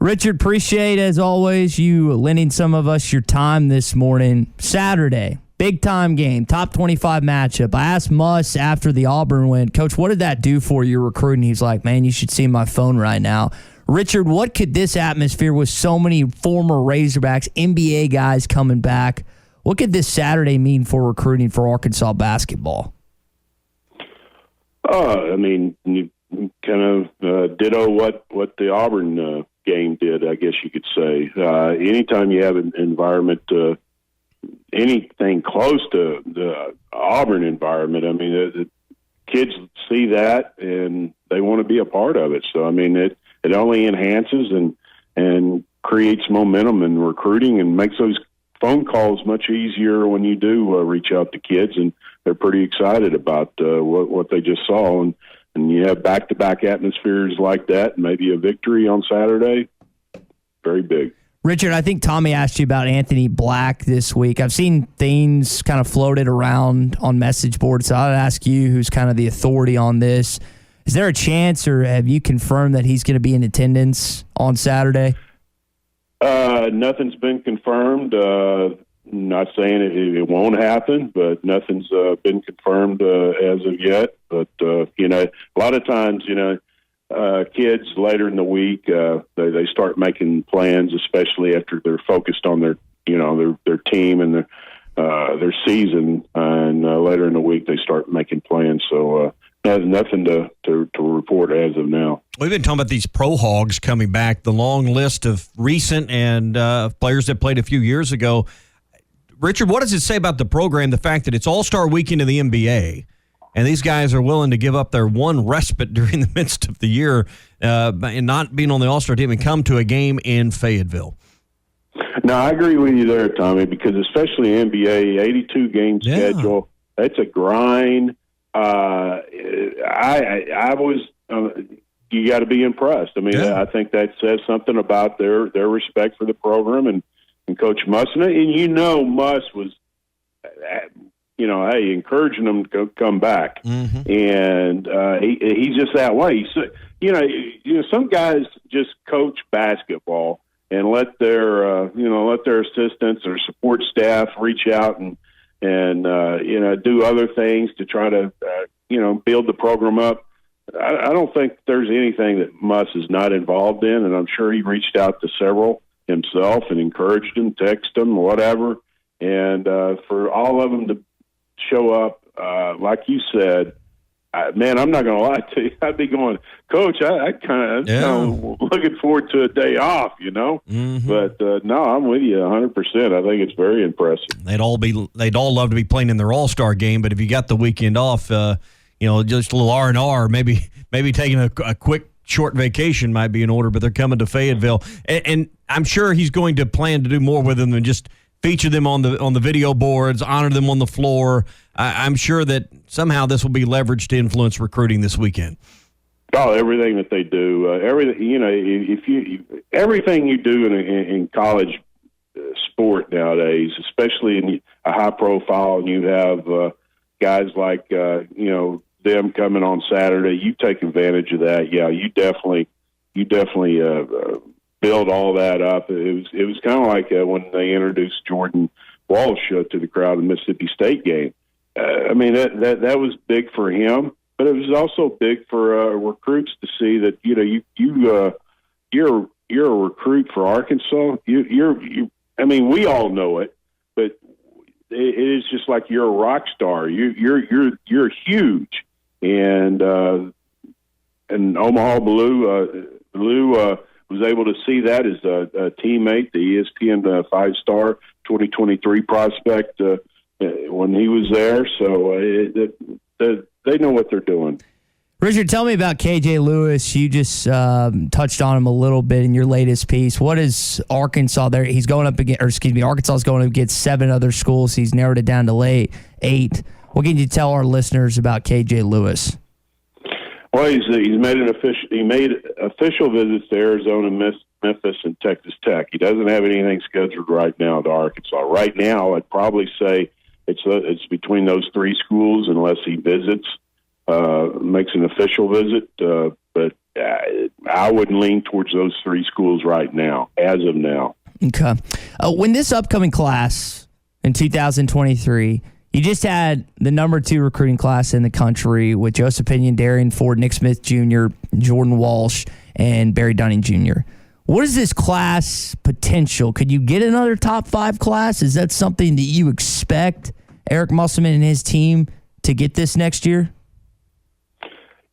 Richard, appreciate, as always, you lending some of us your time this morning. Saturday, big-time game, top 25 matchup. I asked Muss after the Auburn win, Coach, what did that do for your recruiting? He's like, man, you should see my phone right now. Richard, what could this atmosphere with so many former Razorbacks, NBA guys coming back, what could this Saturday mean for recruiting for Arkansas basketball? I mean, you kind of ditto what the Auburn game did, I guess you could say. Anytime you have an environment, anything close to the Auburn environment, I mean, the kids see that and they want to be a part of it. So, I mean, it only enhances and creates momentum in recruiting and makes those phone calls much easier when you do reach out to kids, and they're pretty excited about what they just saw. And you have back-to-back atmospheres like that, maybe a victory on Saturday, very big. Richard, I think Tommy asked you about Anthony Black this week. I've seen things kind of floated around on message boards, so I'd ask you, who's kind of the authority on this. Is there a chance, or have you confirmed that he's going to be in attendance on Saturday? Nothing's been confirmed. Not saying it won't happen, but nothing's been confirmed as of yet. But, a lot of times, kids later in the week, they start making plans, especially after they're focused on their team and their season. And later in the week, they start making plans. So nothing to report as of now. We've been talking about these Pro Hogs coming back, the long list of recent and players that played a few years ago. Richard, what does it say about the program, the fact that it's All-Star Weekend in the NBA, and these guys are willing to give up their one respite during the midst of the year and not being on the All-Star team and come to a game in Fayetteville? No, I agree with you there, Tommy, because especially NBA, 82-game schedule, that's a grind. I was you got to be impressed. I mean, I think that says something about their respect for the program and Coach Muss. And Muss was, encouraging them to come back. Mm-hmm. And he's just that way. Some guys just coach basketball and let their assistants or support staff reach out and do other things to try to build the program up. I don't think there's anything that Muss is not involved in, and I'm sure he reached out to several himself and encouraged them, texted them, whatever. And for all of them to show up, like you said, man, I'm not going to lie to you. I'd be going, Coach, I kind of looking forward to a day off, Mm-hmm. But no, I'm with you 100%. I think it's very impressive. They'd all love to be playing in their All-Star game, but if you got the weekend off, just a little R&R, maybe taking a quick short vacation might be in order. But they're coming to Fayetteville, and I'm sure he's going to plan to do more with them than just feature them on the video boards, honor them on the floor. I'm sure that somehow this will be leveraged to influence recruiting this weekend. Oh, everything that they do, everything you do in college sport nowadays, especially in a high profile, and you have guys like them coming on Saturday, you take advantage of that. Yeah, you definitely build all that up. It was kind of like when they introduced Jordan Walsh to the crowd in the Mississippi State game. I mean, that was big for him, but it was also big for recruits to see that you're a recruit for Arkansas. I mean, we all know it, but it is just like you're a rock star. You're huge, and Omaha Blue was able to see that as a teammate, the ESPN 5-star 2023 prospect when he was there. So they know what they're doing. Richard, tell me about KJ Lewis. You just touched on him a little bit in your latest piece. What is Arkansas there? He's going up against, Arkansas is going up against 7 other schools. He's narrowed it down to 8. What can you tell our listeners about KJ Lewis? Well, he made official visits to Arizona, Memphis, and Texas Tech. He doesn't have anything scheduled right now to Arkansas. Right now, I'd probably say it's between those 3 schools unless he visits, makes an official visit. but I wouldn't lean towards those three schools right now, as of now. Okay. When this upcoming class in 2023, you just had the number 2 recruiting class in the country with Joseph Pinion, Darian Ford, Nick Smith Jr., Jordan Walsh, and Barry Dunning Jr. What is this class potential? Could you get another top 5 class? Is that something that you expect Eric Musselman and his team to get this next year?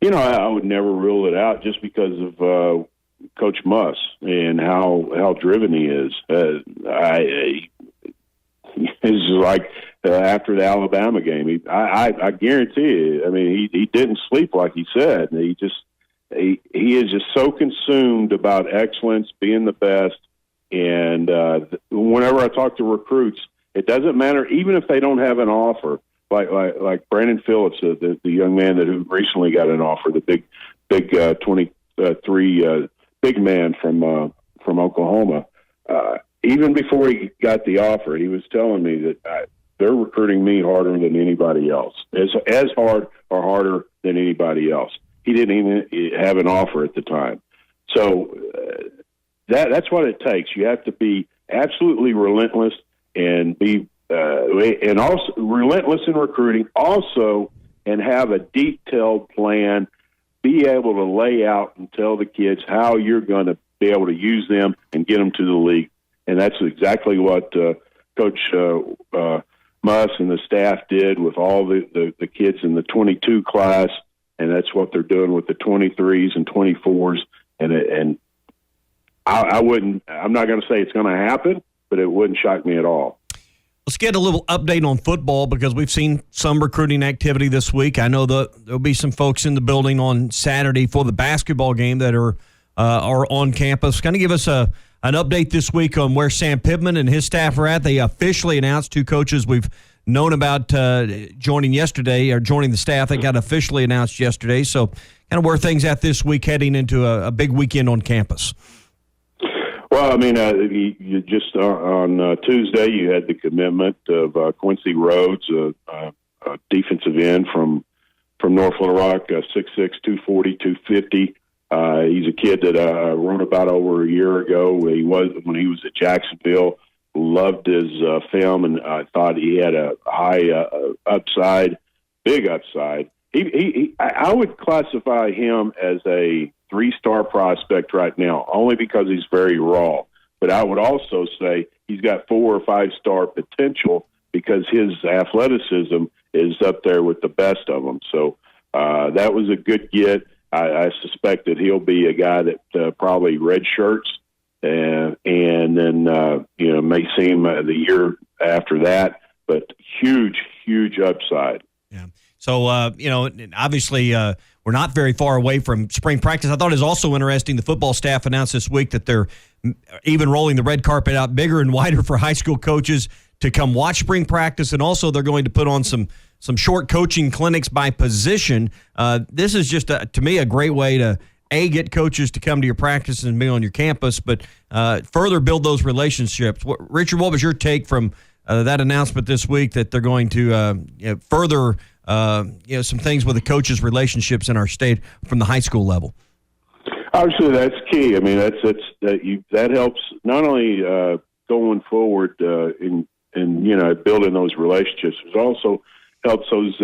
I would never rule it out just because of Coach Muss and how driven he is. It's like after the Alabama game, I guarantee you. I mean, he didn't sleep like he said. He is just so consumed about excellence, being the best. And whenever I talk to recruits, it doesn't matter, even if they don't have an offer. Like Brandon Phillips, the young man who recently got an offer, the big 23 big man from Oklahoma. Even before he got the offer, he was telling me that they're recruiting me harder than anybody else, as hard or harder than anybody else. He didn't even have an offer at the time. So that's what it takes. You have to be absolutely relentless and be and also relentless in recruiting, also, and have a detailed plan. Be able to lay out and tell the kids how you're going to be able to use them and get them to the league. And that's exactly what Coach Muss and the staff did with all the kids in the 22 class, and that's what they're doing with the 23s and 24s. And I'm not going to say it's going to happen, but it wouldn't shock me at all. Let's get a little update on football because we've seen some recruiting activity this week. I know there'll be some folks in the building on Saturday for the basketball game that are on campus. Kind of give us an update this week on where Sam Pittman and his staff are at. They officially announced 2 coaches we've known about joining the staff. They got officially announced yesterday. So kind of where things at this week heading into a big weekend on campus. Well, I mean, you just on Tuesday you had the commitment of Quincy Rhodes, a defensive end from North Little Rock, 6'6", 240, 250. He's a kid that I wrote about over a year ago. When he was at Jacksonville. Loved his film, and I thought he had a high upside, big upside. I would classify him as a 3-star prospect right now, only because he's very raw. But I would also say he's got 4 or 5-star potential because his athleticism is up there with the best of them. So that was a good get. I suspect that he'll be a guy that probably redshirts and then may see him the year after that. But huge upside. Yeah. So obviously we're not very far away from spring practice. I thought it was also interesting. The football staff announced this week that they're even rolling the red carpet out bigger and wider for high school coaches to come watch spring practice, and also they're going to put on some short coaching clinics by position. This is just, to me, a great way to, get coaches to come to your practices and be on your campus, but further build those relationships. Richard, what was your take from that announcement this week that they're going to further some things with the coaches' relationships in our state from the high school level? Obviously, that's key. I mean, that helps not only going forward in building those relationships, it also helps those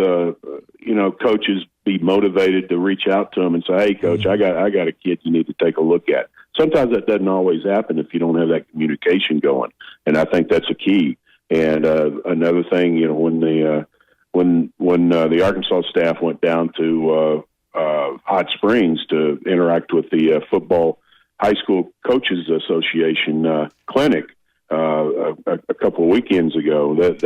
coaches be motivated to reach out to them and say, "Hey, coach, I got a kid you need to take a look at." Sometimes that doesn't always happen if you don't have that communication going, and I think that's a key. And another thing, when the Arkansas staff went down to Hot Springs to interact with the Football High School Coaches Association clinic a couple of weekends ago, that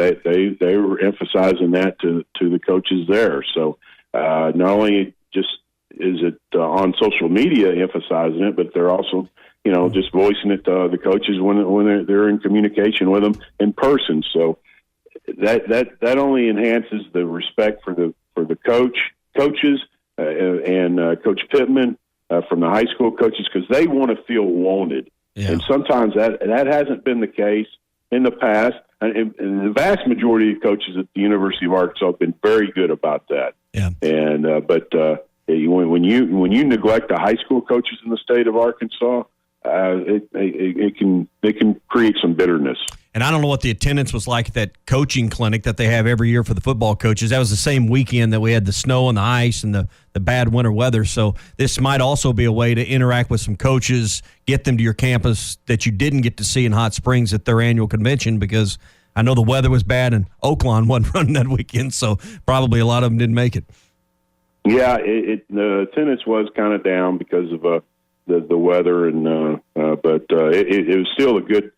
they were emphasizing that to the coaches there. So not only just is it on social media emphasizing it, but they're also just voicing it to the coaches when they're in communication with them in person. So that only enhances the respect for the coaches and Coach Pittman from the high school coaches, because they want to feel wanted. Yeah. And sometimes that hasn't been the case in the past. And the vast majority of coaches at the University of Arkansas have been very good about that. Yeah. And but when you neglect the high school coaches in the state of Arkansas, it can create some bitterness. And I don't know what the attendance was like at that coaching clinic that they have every year for the football coaches. That was the same weekend that we had the snow and the ice and the bad winter weather. So this might also be a way to interact with some coaches, get them to your campus that you didn't get to see in Hot Springs at their annual convention, because I know the weather was bad and Oaklawn wasn't running that weekend, so probably a lot of them didn't make it. Yeah, the attendance was kind of down because of the weather, but it was still a good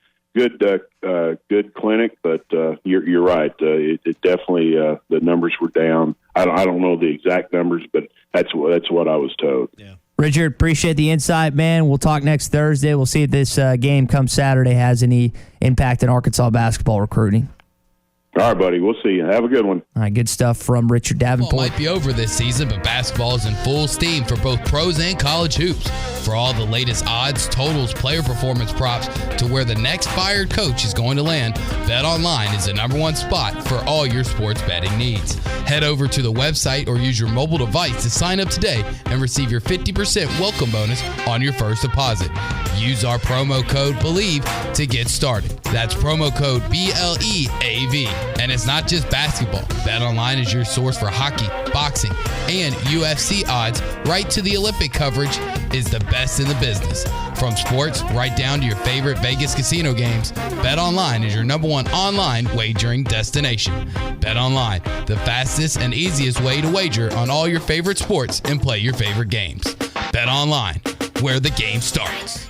clinic. But you're right. It definitely the numbers were down. I don't know the exact numbers, but that's what I was told. Yeah. Richard, appreciate the insight, man. We'll talk next Thursday. We'll see if this game come Saturday has any impact in Arkansas basketball recruiting. All right, buddy. We'll see you. Have a good one. All right, good stuff from Richard Davenport. Football might be over this season, but basketball is in full steam for both pros and college hoops. For all the latest odds, totals, player performance props, to where the next fired coach is going to land, BetOnline is the #1 spot for all your sports betting needs. Head over to the website or use your mobile device to sign up today and receive your 50% welcome bonus on your first deposit. Use our promo code BELIEVE to get started. That's promo code BLEAV. And it's not just basketball. BetOnline is your source for hockey, boxing, and UFC odds, right to the Olympic coverage, is the best in the business. From sports right down to your favorite Vegas casino games, BetOnline is your #1 online wagering destination. BetOnline, the fastest and easiest way to wager on all your favorite sports and play your favorite games. BetOnline, where the game starts.